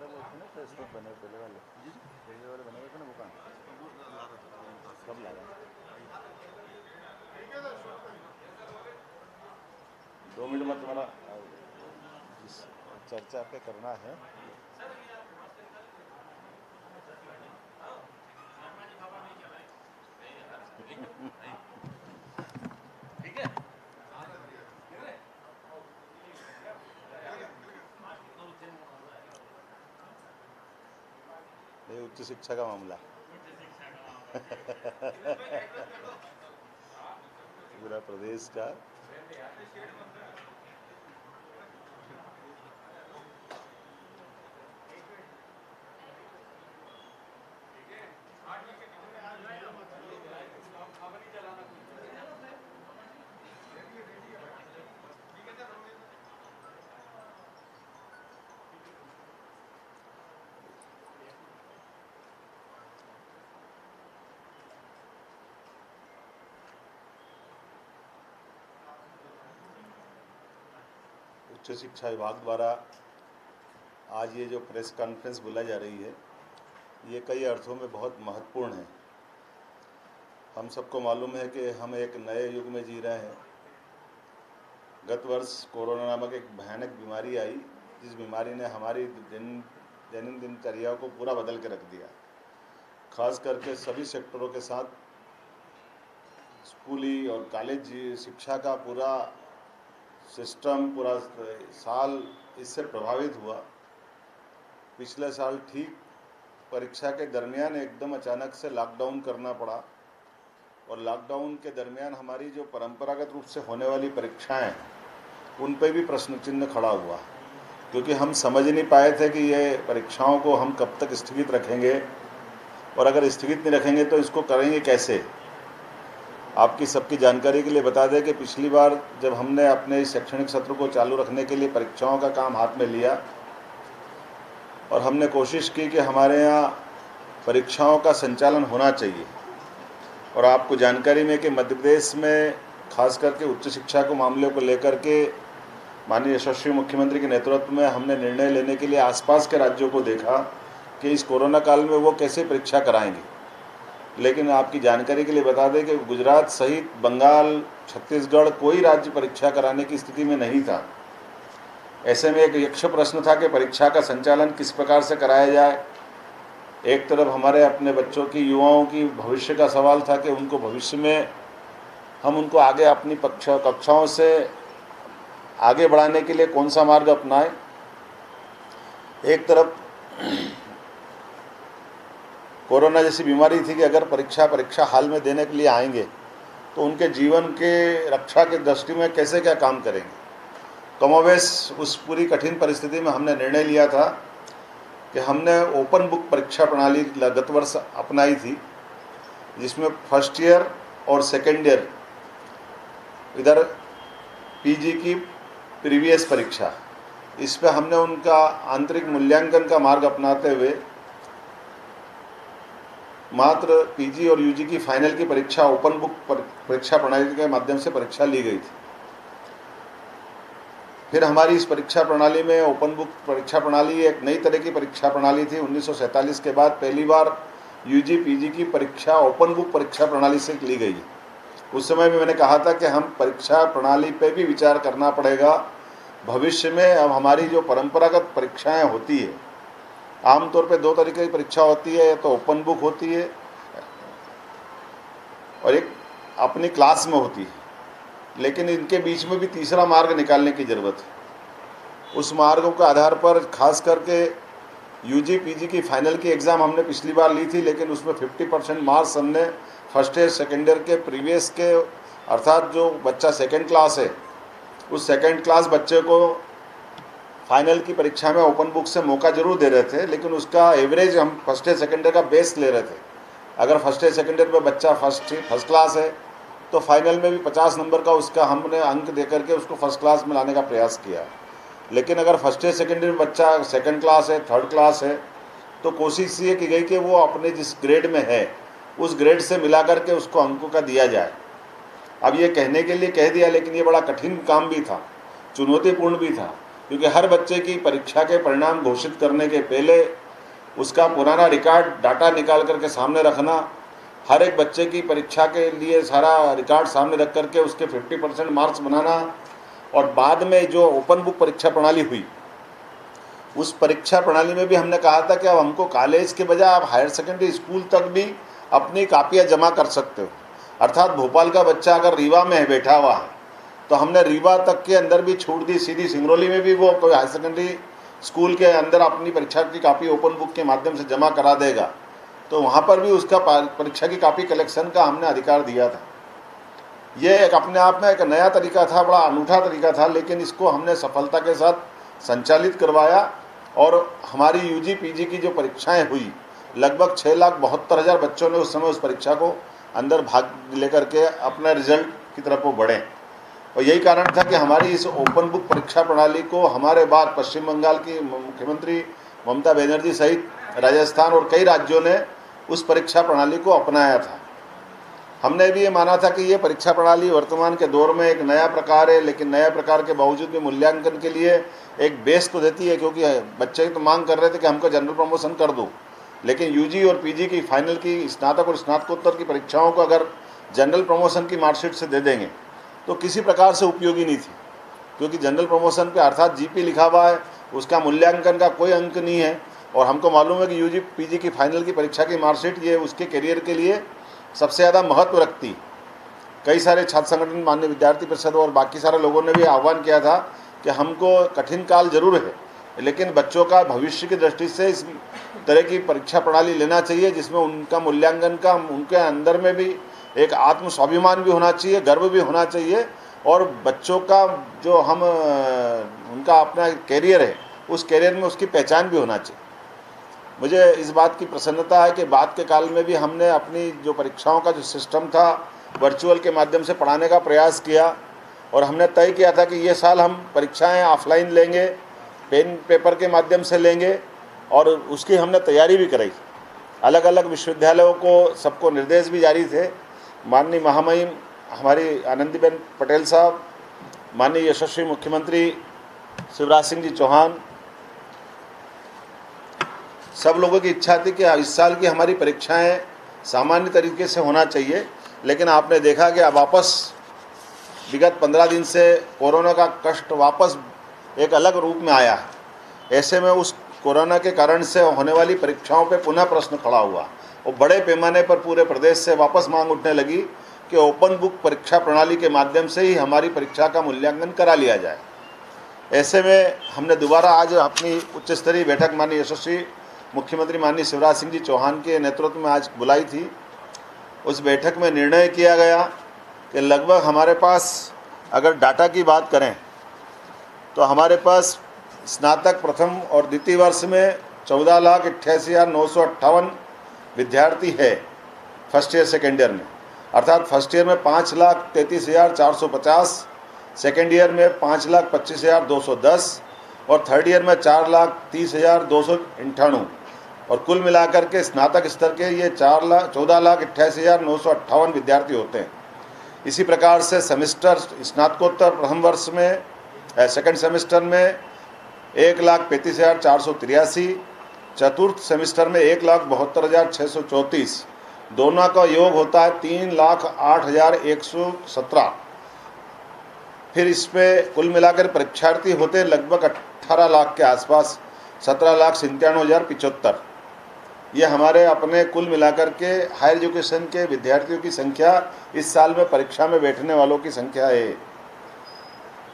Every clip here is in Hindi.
हमारे वो थे ना फेसबुक बने पहले वाले बने हुए थे ना वो कहाँ कब ला रहा 2 मिनट में तुम्हारा जिस चर्चा पे करना है ये उच्च शिक्षा का मामला पूरा प्रदेश का उच्च शिक्षा विभाग द्वारा आज ये जो प्रेस कॉन्फ्रेंस बुलाई जा रही है ये कई अर्थों में बहुत महत्वपूर्ण है। हम सबको मालूम है कि हम एक नए युग में जी रहे हैं। गत वर्ष कोरोना नामक एक भयानक बीमारी आई जिस बीमारी ने हमारी दैनिक दिनचर्या को पूरा बदल के रख दिया। खास करके सभी सेक्टरों के साथ स्कूली और कॉलेज शिक्षा का पूरा सिस्टम पूरा साल इससे प्रभावित हुआ। पिछले साल ठीक परीक्षा के दरमियान एकदम अचानक से लॉकडाउन करना पड़ा और लॉकडाउन के दरमियान हमारी जो परंपरागत रूप से होने वाली परीक्षाएं उन पर भी प्रश्न चिन्ह खड़ा हुआ, क्योंकि हम समझ नहीं पाए थे कि ये परीक्षाओं को हम कब तक स्थगित रखेंगे और अगर स्थगित नहीं रखेंगे तो इसको करेंगे कैसे। आपकी सबकी जानकारी के लिए बता दें कि पिछली बार जब हमने अपने इस शैक्षणिक सत्र को चालू रखने के लिए परीक्षाओं का काम हाथ में लिया और हमने कोशिश की कि हमारे यहाँ परीक्षाओं का संचालन होना चाहिए। और आपको जानकारी में कि मध्य प्रदेश में खास करके उच्च शिक्षा को मामले को लेकर के माननीय यशस्वी मुख्यमंत्री के नेतृत्व में हमने निर्णय लेने के लिए आसपास के राज्यों को देखा कि इस कोरोना काल में वो कैसे परीक्षा कराएंगे। लेकिन आपकी जानकारी के लिए बता दें कि गुजरात सहित बंगाल, छत्तीसगढ़ कोई राज्य परीक्षा कराने की स्थिति में नहीं था। ऐसे में एक यक्ष प्रश्न था कि परीक्षा का संचालन किस प्रकार से कराया जाए। एक तरफ हमारे अपने बच्चों की, युवाओं की भविष्य का सवाल था कि उनको भविष्य में हम उनको आगे अपनी कक्षाओं से आगे बढ़ाने के लिए कौन सा मार्ग अपनाएं। एक तरफ कोरोना जैसी बीमारी थी कि अगर परीक्षा हाल में देने के लिए आएंगे तो उनके जीवन के रक्षा के दृष्टि में कैसे क्या काम करेंगे। कमोवेश उस पूरी कठिन परिस्थिति में हमने निर्णय लिया था कि हमने ओपन बुक परीक्षा प्रणाली गत वर्ष अपनाई थी, जिसमें फर्स्ट ईयर और सेकेंड ईयर इधर पीजी की प्रीवियस परीक्षा, इस पर हमने उनका आंतरिक मूल्यांकन का मार्ग अपनाते हुए मात्र पीजी और यूजी की फाइनल की परीक्षा ओपन बुक परीक्षा प्रणाली के माध्यम से परीक्षा ली गई थी। फिर हमारी इस परीक्षा प्रणाली में ओपन बुक परीक्षा प्रणाली एक नई तरह की परीक्षा प्रणाली थी। 1947 के बाद पहली बार यूजी पीजी की परीक्षा ओपन बुक परीक्षा प्रणाली से ली गई। उस समय में मैंने कहा था कि हम परीक्षा प्रणाली पे भी विचार करना पड़ेगा। भविष्य में अब हमारी जो परंपरागत परीक्षाएं होती है, आमतौर पे 2 तरीके की परीक्षा होती है, या तो ओपन बुक होती है और एक अपनी क्लास में होती है, लेकिन इनके बीच में भी तीसरा मार्ग निकालने की ज़रूरत है। उस मार्गों के आधार पर खास करके यूजी पीजी की फाइनल की एग्ज़ाम हमने पिछली बार ली थी, लेकिन उसमें 50% मार्क्स हमने फर्स्ट ईयर सेकेंड ईयर के प्रीवियस के, अर्थात जो बच्चा सेकेंड क्लास है उस सेकेंड क्लास बच्चे को फाइनल की परीक्षा में ओपन बुक से मौका जरूर दे रहे थे, लेकिन उसका एवरेज हम फर्स्ट ईयर सेकेंड ईयर का बेस ले रहे थे। अगर फर्स्ट ईयर सेकेंड ईयर में बच्चा फर्स्ट क्लास है तो फाइनल में भी 50 नंबर का उसका हमने अंक दे करके उसको फर्स्ट क्लास में लाने का प्रयास किया। लेकिन अगर फर्स्ट ईयर सेकेंड ईयर में बच्चा सेकेंड क्लास है, थर्ड क्लास है, तो कोशिश ये की गई कि वो अपने जिस ग्रेड में है उस ग्रेड से मिला करके उसको अंकों का दिया जाए। अब ये कहने के लिए कह दिया, लेकिन ये बड़ा कठिन काम भी था, चुनौतीपूर्ण भी था, क्योंकि हर बच्चे की परीक्षा के परिणाम घोषित करने के पहले उसका पुराना रिकॉर्ड डाटा निकाल करके सामने रखना, हर एक बच्चे की परीक्षा के लिए सारा रिकॉर्ड सामने रख करके उसके 50% मार्क्स बनाना, और बाद में जो ओपन बुक परीक्षा प्रणाली हुई उस परीक्षा प्रणाली में भी हमने कहा था कि अब हमको कॉलेज के बजाय आप हायर सेकेंडरी स्कूल तक भी अपनी कापियाँ जमा कर सकते हो। अर्थात भोपाल का बच्चा अगर रीवा में बैठा हुआ है तो हमने रीवा तक के अंदर भी छूट दी, सीधी सिंगरौली में भी वो कोई हायर सेकेंडरी स्कूल के अंदर अपनी परीक्षा की कापी ओपन बुक के माध्यम से जमा करा देगा तो वहाँ पर भी उसका परीक्षा की कापी कलेक्शन का हमने अधिकार दिया था। ये एक अपने आप में एक नया तरीका था, बड़ा अनूठा तरीका था, लेकिन इसको हमने सफलता के साथ संचालित करवाया और हमारी यूजी पीजी की जो परीक्षाएं हुई लगभग 6,72,000 बच्चों ने उस समय उस परीक्षा को अंदर भाग लेकर के अपने रिजल्ट की तरफ वो बढ़े। और यही कारण था कि हमारी इस ओपन बुक परीक्षा प्रणाली को हमारे बाद पश्चिम बंगाल की मुख्यमंत्री ममता बनर्जी सहित राजस्थान और कई राज्यों ने उस परीक्षा प्रणाली को अपनाया था। हमने भी ये माना था कि ये परीक्षा प्रणाली वर्तमान के दौर में एक नया प्रकार है, लेकिन नया प्रकार के बावजूद भी मूल्यांकन के लिए एक बेस तो देती है, क्योंकि बच्चे तो मांग कर रहे थे कि हमको जनरल प्रमोशन कर दो, लेकिन यूजी और पीजी की फाइनल की स्नातक और स्नातकोत्तर की परीक्षाओं को अगर जनरल प्रमोशन की मार्कशीट से दे देंगे तो किसी प्रकार से उपयोगी नहीं थी, क्योंकि जनरल प्रमोशन पे अर्थात जीपी लिखा हुआ है, उसका मूल्यांकन का कोई अंक नहीं है। और हमको मालूम है कि यूजी पीजी की फाइनल की परीक्षा की मार्कशीट ये उसके करियर के लिए सबसे ज़्यादा महत्व रखती। कई सारे छात्र संगठन, माननीय विद्यार्थी परिषद और बाकी सारे लोगों ने भी आह्वान किया था कि हमको कठिन काल जरूर है, लेकिन बच्चों का भविष्य की दृष्टि से इस तरह की परीक्षा प्रणाली लेना चाहिए जिसमें उनका मूल्यांकन का उनके अंदर में भी एक आत्म स्वाभिमान भी होना चाहिए, गर्व भी होना चाहिए, और बच्चों का जो हम उनका अपना कैरियर है उस कैरियर में उसकी पहचान भी होना चाहिए। मुझे इस बात की प्रसन्नता है कि बाद के काल में भी हमने अपनी जो परीक्षाओं का जो सिस्टम था वर्चुअल के माध्यम से पढ़ाने का प्रयास किया, और हमने तय किया था कि ये साल हम परीक्षाएं ऑफलाइन लेंगे, पेन पेपर के माध्यम से लेंगे, और उसकी हमने तैयारी भी कराई। अलग अलग विश्वविद्यालयों को सबको निर्देश भी जारी थे। माननीय महामहिम हमारी आनंदीबेन पटेल साहब, माननीय यशस्वी मुख्यमंत्री शिवराज सिंह जी चौहान, सब लोगों की इच्छा थी कि इस साल की हमारी परीक्षाएं सामान्य तरीके से होना चाहिए, लेकिन आपने देखा कि अब वापस विगत 15 दिन से कोरोना का कष्ट वापस एक अलग रूप में आया है। ऐसे में उस कोरोना के कारण से होने वाली परीक्षाओं पे पुनः प्रश्न खड़ा हुआ और बड़े पैमाने पर पूरे प्रदेश से वापस मांग उठने लगी कि ओपन बुक परीक्षा प्रणाली के माध्यम से ही हमारी परीक्षा का मूल्यांकन करा लिया जाए। ऐसे में हमने दोबारा आज अपनी उच्च स्तरीय बैठक माननीय यशस्वी मुख्यमंत्री माननीय शिवराज सिंह जी चौहान के नेतृत्व में आज बुलाई थी। उस बैठक में निर्णय किया गया कि लगभग हमारे पास अगर डाटा की बात करें तो हमारे पास स्नातक प्रथम और द्वितीय वर्ष में 14,88,958 विद्यार्थी है फर्स्ट ईयर सेकेंड ईयर में, अर्थात फर्स्ट ईयर में 5,33,450, सेकेंड ईयर में 5,25,210 और थर्ड ईयर में 4,30,298, और कुल मिलाकर के स्नातक स्तर के ये 14,88,958 विद्यार्थी होते हैं। इसी प्रकार से सेमेस्टर स्नातकोत्तर प्रथम वर्ष में सेकंड सेमेस्टर में 1,35,483, चतुर्थ सेमेस्टर में 1,72,634, दोनों का योग होता है 3,08,117। फिर इसमें कुल मिलाकर परीक्षार्थी होते हैं लगभग 18 लाख के आसपास, 17,97,075। ये हमारे अपने कुल मिलाकर के हायर एजुकेशन के विद्यार्थियों की संख्या इस साल में परीक्षा में बैठने वालों की संख्या है।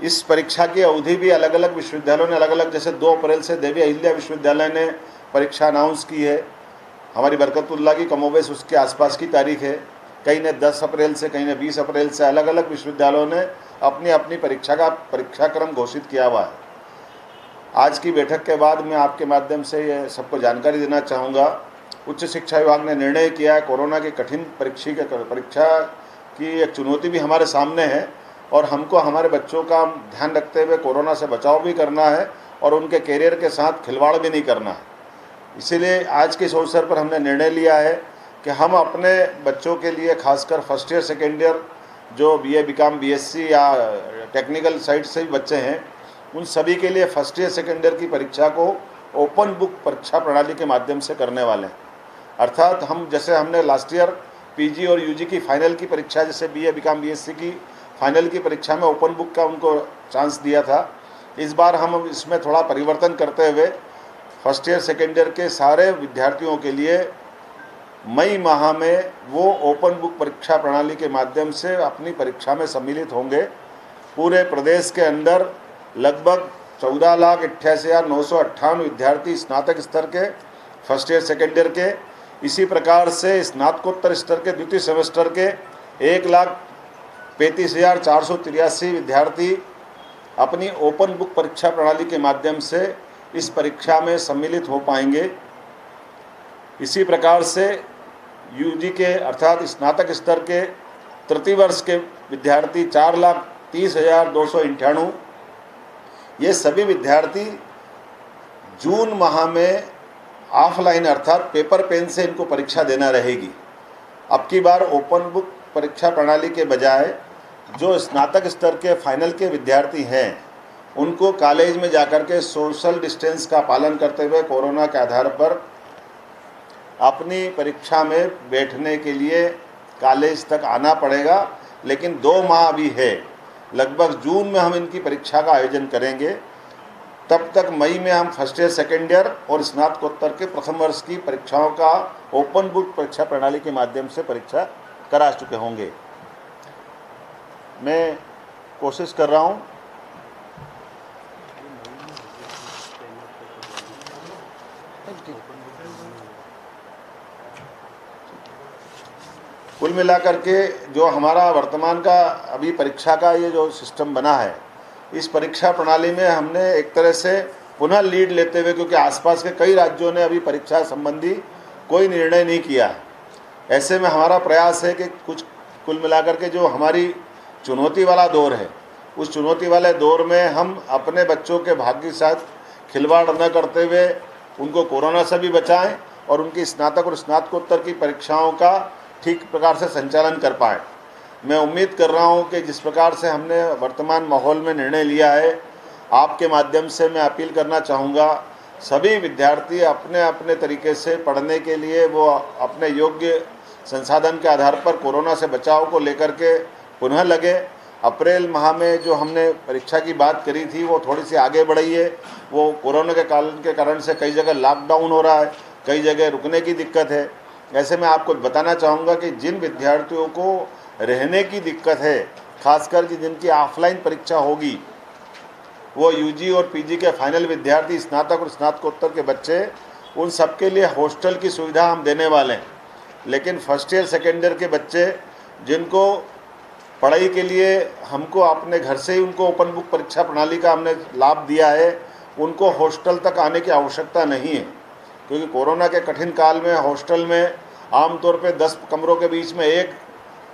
इस परीक्षा की अवधि भी अलग अलग विश्वविद्यालयों ने अलग अलग, जैसे 2 अप्रैल से देवी अहिल्या विश्वविद्यालय ने परीक्षा अनाउंस की है, हमारी बरकतुल्लाह की कमोबेश उसके आसपास की तारीख है, कई ने 10 अप्रैल से, कई ने 20 अप्रैल से, अलग अलग विश्वविद्यालयों ने अपनी अपनी परीक्षाक्रम घोषित किया हुआ है। आज की बैठक के बाद मैं आपके माध्यम से ये सबको जानकारी देना चाहूँगा, उच्च शिक्षा विभाग ने निर्णय किया है कोरोना की कठिन परीक्षा की एक चुनौती भी हमारे सामने है, और हमको हमारे बच्चों का ध्यान रखते हुए कोरोना से बचाव भी करना है और उनके कैरियर के साथ खिलवाड़ भी नहीं करना है। इसीलिए आज के इस अवसर पर हमने निर्णय लिया है कि हम अपने बच्चों के लिए खासकर फर्स्ट ईयर सेकेंड ईयर जो BA BCom BSc या टेक्निकल साइड से भी बच्चे हैं उन सभी के लिए फर्स्ट ईयर सेकेंड ईयर की परीक्षा को ओपन बुक परीक्षा प्रणाली के माध्यम से करने वाले हैं। अर्थात हम जैसे हमने लास्ट ईयर पीजी और यूजी की फाइनल की परीक्षा, जैसे बीए बीकॉम बीएससी की फाइनल की परीक्षा में ओपन बुक का उनको चांस दिया था, इस बार हम इसमें थोड़ा परिवर्तन करते हुए फर्स्ट ईयर सेकेंड ईयर के सारे विद्यार्थियों के लिए मई माह में वो ओपन बुक परीक्षा प्रणाली के माध्यम से अपनी परीक्षा में सम्मिलित होंगे। पूरे प्रदेश के अंदर लगभग 14,88,958 विद्यार्थी स्नातक स्तर के फर्स्ट ईयर सेकेंड ईयर के, इसी प्रकार से स्नातकोत्तर स्तर के द्वितीय सेमेस्टर के 1,35,483 विद्यार्थी अपनी ओपन बुक परीक्षा प्रणाली के माध्यम से इस परीक्षा में सम्मिलित हो पाएंगे। इसी प्रकार से यूजी के अर्थात स्नातक स्तर के तृतीय वर्ष के विद्यार्थी 4,30,298, ये सभी विद्यार्थी जून माह में ऑफलाइन अर्थात पेपर पेन से इनको परीक्षा देना रहेगी। अब की बार ओपन बुक परीक्षा प्रणाली के बजाय जो स्नातक स्तर के फाइनल के विद्यार्थी हैं उनको कॉलेज में जाकर के सोशल डिस्टेंस का पालन करते हुए कोरोना के आधार पर अपनी परीक्षा में बैठने के लिए कॉलेज तक आना पड़ेगा। लेकिन 2 माह अभी है, लगभग जून में हम इनकी परीक्षा का आयोजन करेंगे। तब तक मई में हम फर्स्ट ईयर सेकेंड ईयर और स्नातकोत्तर के प्रथम वर्ष की परीक्षाओं का ओपन बुक परीक्षा प्रणाली के माध्यम से परीक्षा करा चुके होंगे। मैं कोशिश कर रहा हूँ कुल मिलाकर के जो हमारा वर्तमान का अभी परीक्षा का ये जो सिस्टम बना है, इस परीक्षा प्रणाली में हमने एक तरह से पुनः लीड लेते हुए, क्योंकि आसपास के कई राज्यों ने अभी परीक्षा संबंधी कोई निर्णय नहीं किया है, ऐसे में हमारा प्रयास है कि कुछ कुल मिलाकर के जो हमारी चुनौती वाला दौर है, उस चुनौती वाले दौर में हम अपने बच्चों के भाग्य के साथ खिलवाड़ न करते हुए उनको कोरोना से भी बचाएं और उनकी स्नातक और स्नातकोत्तर की परीक्षाओं का ठीक प्रकार से संचालन कर पाएँ। मैं उम्मीद कर रहा हूं कि जिस प्रकार से हमने वर्तमान माहौल में निर्णय लिया है, आपके माध्यम से मैं अपील करना चाहूँगा, सभी विद्यार्थी अपने अपने तरीके से पढ़ने के लिए वो अपने योग्य संसाधन के आधार पर कोरोना से बचाव को लेकर के पुनः लगे। अप्रैल माह में जो हमने परीक्षा की बात करी थी वो थोड़ी सी आगे बढ़ी है। वो कोरोना के कारण से कई जगह लॉकडाउन हो रहा है, कई जगह रुकने की दिक्कत है। ऐसे में आपको बताना चाहूँगा कि जिन विद्यार्थियों को रहने की दिक्कत है, खासकर कि जिनकी ऑफलाइन परीक्षा होगी, वो यूजी और पीजी के फाइनल विद्यार्थी, स्नातक और स्नातकोत्तर के बच्चे, उन सबके लिए हॉस्टल की सुविधा हम देने वाले हैं। लेकिन फर्स्ट ईयर सेकेंड ईयर के बच्चे जिनको पढ़ाई के लिए हमको अपने घर से ही उनको ओपन बुक परीक्षा प्रणाली का हमने लाभ दिया है, उनको हॉस्टल तक आने की आवश्यकता नहीं है, क्योंकि कोरोना के कठिन काल में हॉस्टल में आमतौर पे 10 कमरों के बीच में एक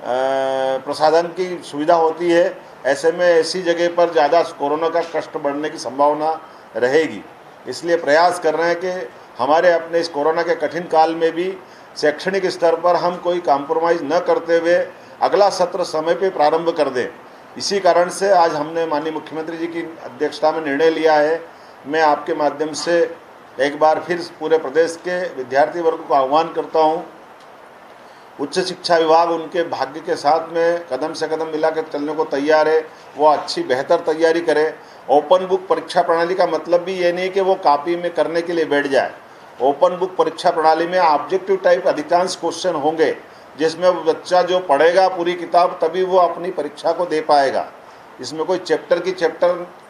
प्रसाधन की सुविधा होती है। ऐसे में ऐसी जगह पर ज़्यादा कोरोना का कष्ट बढ़ने की संभावना रहेगी। इसलिए प्रयास कर रहे हैं कि हमारे अपने इस कोरोना के कठिन काल में भी शैक्षणिक स्तर पर हम कोई कॉम्प्रोमाइज़ न करते हुए अगला सत्र समय पे प्रारंभ कर दें। इसी कारण से आज हमने माननीय मुख्यमंत्री जी की अध्यक्षता में निर्णय लिया है। मैं आपके माध्यम से एक बार फिर पूरे प्रदेश के विद्यार्थी वर्ग को आह्वान करता हूँ, उच्च शिक्षा विभाग उनके भाग्य के साथ में कदम से कदम मिलाकर चलने को तैयार है। वो अच्छी बेहतर तैयारी करे। ओपन बुक परीक्षा प्रणाली का मतलब भी ये नहीं कि वो कॉपी में करने के लिए बैठ जाए। ओपन बुक परीक्षा प्रणाली में ऑब्जेक्टिव टाइप अधिकांश क्वेश्चन होंगे, जिसमें वो बच्चा जो पढ़ेगा पूरी किताब तभी वो अपनी परीक्षा को दे पाएगा। इसमें कोई चैप्टर के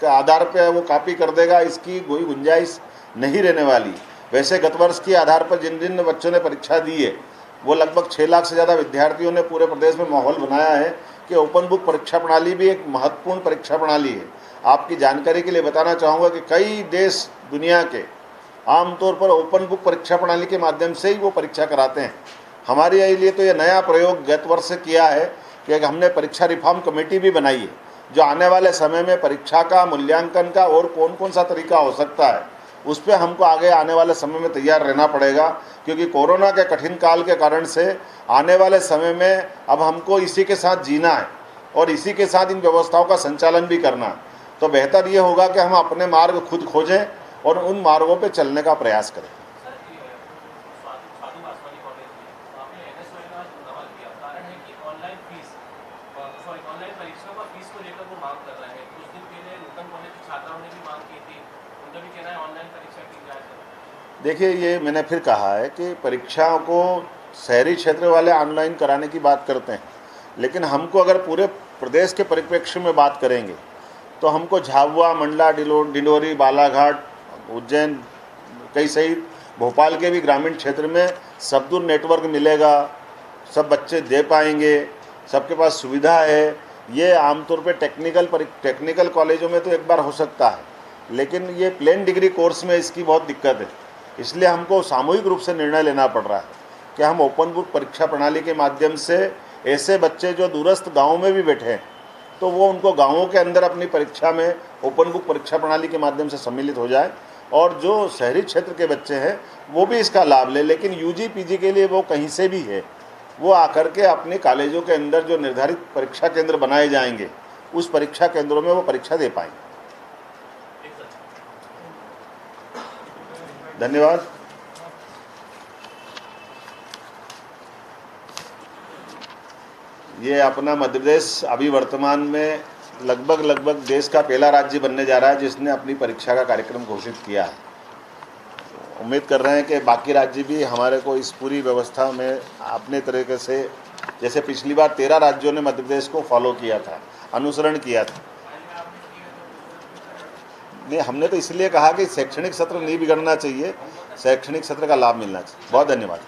आधार पर वो कॉपी कर देगा, इसकी कोई गुंजाइश नहीं रहने वाली। वैसे गत वर्ष के आधार पर जिन जिन बच्चों ने परीक्षा दी है, वो लगभग 6 लाख से ज़्यादा विद्यार्थियों ने पूरे प्रदेश में माहौल बनाया है कि ओपन बुक परीक्षा प्रणाली भी एक महत्वपूर्ण परीक्षा प्रणाली है। आपकी जानकारी के लिए बताना चाहूँगा कि कई देश दुनिया के आमतौर पर ओपन बुक परीक्षा प्रणाली के माध्यम से ही वो परीक्षा कराते हैं। हमारे लिए तो ये नया प्रयोग गत वर्ष से किया है कि हमने परीक्षा रिफॉर्म कमेटी भी बनाई है, जो आने वाले समय में परीक्षा का मूल्यांकन का और कौन कौन सा तरीका हो सकता है उस पर हमको आगे आने वाले समय में तैयार रहना पड़ेगा। क्योंकि कोरोना के कठिन काल के कारण से आने वाले समय में अब हमको इसी के साथ जीना है और इसी के साथ इन व्यवस्थाओं का संचालन भी करना है। तो बेहतर ये होगा कि हम अपने मार्ग खुद खोजें और उन मार्गों पे चलने का प्रयास करें। ऑनलाइन परीक्षा का फीस को लेकर वो मांग कर रहे हैं। कुछ दिन पहले नूतन कॉलेज के छात्राओं ने भी मांग की थी, उनका भी कहना है ऑनलाइन परीक्षा की जाए। देखिए, ये मैंने फिर कहा है कि परीक्षाओं को शहरी क्षेत्र वाले ऑनलाइन कराने की बात करते हैं, लेकिन हमको अगर पूरे प्रदेश के परिप्रेक्ष्य में बात करेंगे तो हमको झाबुआ, मंडला, डिंडोरी, बालाघाट, उज्जैन कई सहित भोपाल के भी ग्रामीण क्षेत्र में सब दूर नेटवर्क मिलेगा, सब बच्चे दे पाएंगे, सबके पास सुविधा है। ये आमतौर पे टेक्निकल कॉलेजों में तो एक बार हो सकता है, लेकिन ये प्लेन डिग्री कोर्स में इसकी बहुत दिक्कत है। इसलिए हमको सामूहिक रूप से निर्णय लेना पड़ रहा है कि हम ओपन बुक परीक्षा प्रणाली के माध्यम से ऐसे बच्चे जो दूरस्थ गाँव में भी बैठे हैं तो वो उनको गाँवों के अंदर अपनी परीक्षा में ओपन बुक परीक्षा प्रणाली के माध्यम से सम्मिलित हो जाए, और जो शहरी क्षेत्र के बच्चे हैं वो भी इसका लाभ लें। लेकिन यूजी पीजी के लिए वो कहीं से भी है, वो आकर के अपने कॉलेजों के अंदर जो निर्धारित परीक्षा केंद्र बनाए जाएंगे उस परीक्षा केंद्रों में वो परीक्षा दे पाएंगे। धन्यवाद। ये अपना मध्य प्रदेश अभी वर्तमान में लगभग देश का पहला राज्य बनने जा रहा है जिसने अपनी परीक्षा का कार्यक्रम घोषित किया है। उम्मीद कर रहे हैं कि बाकी राज्य भी हमारे को इस पूरी व्यवस्था में अपने तरीके से, जैसे पिछली बार 13 राज्यों ने मध्य प्रदेश को फॉलो किया था, अनुसरण किया था। नहीं, हमने तो इसलिए कहा कि शैक्षणिक सत्र नहीं बिगड़ना चाहिए, शैक्षणिक सत्र का लाभ मिलना चाहिए। बहुत धन्यवाद।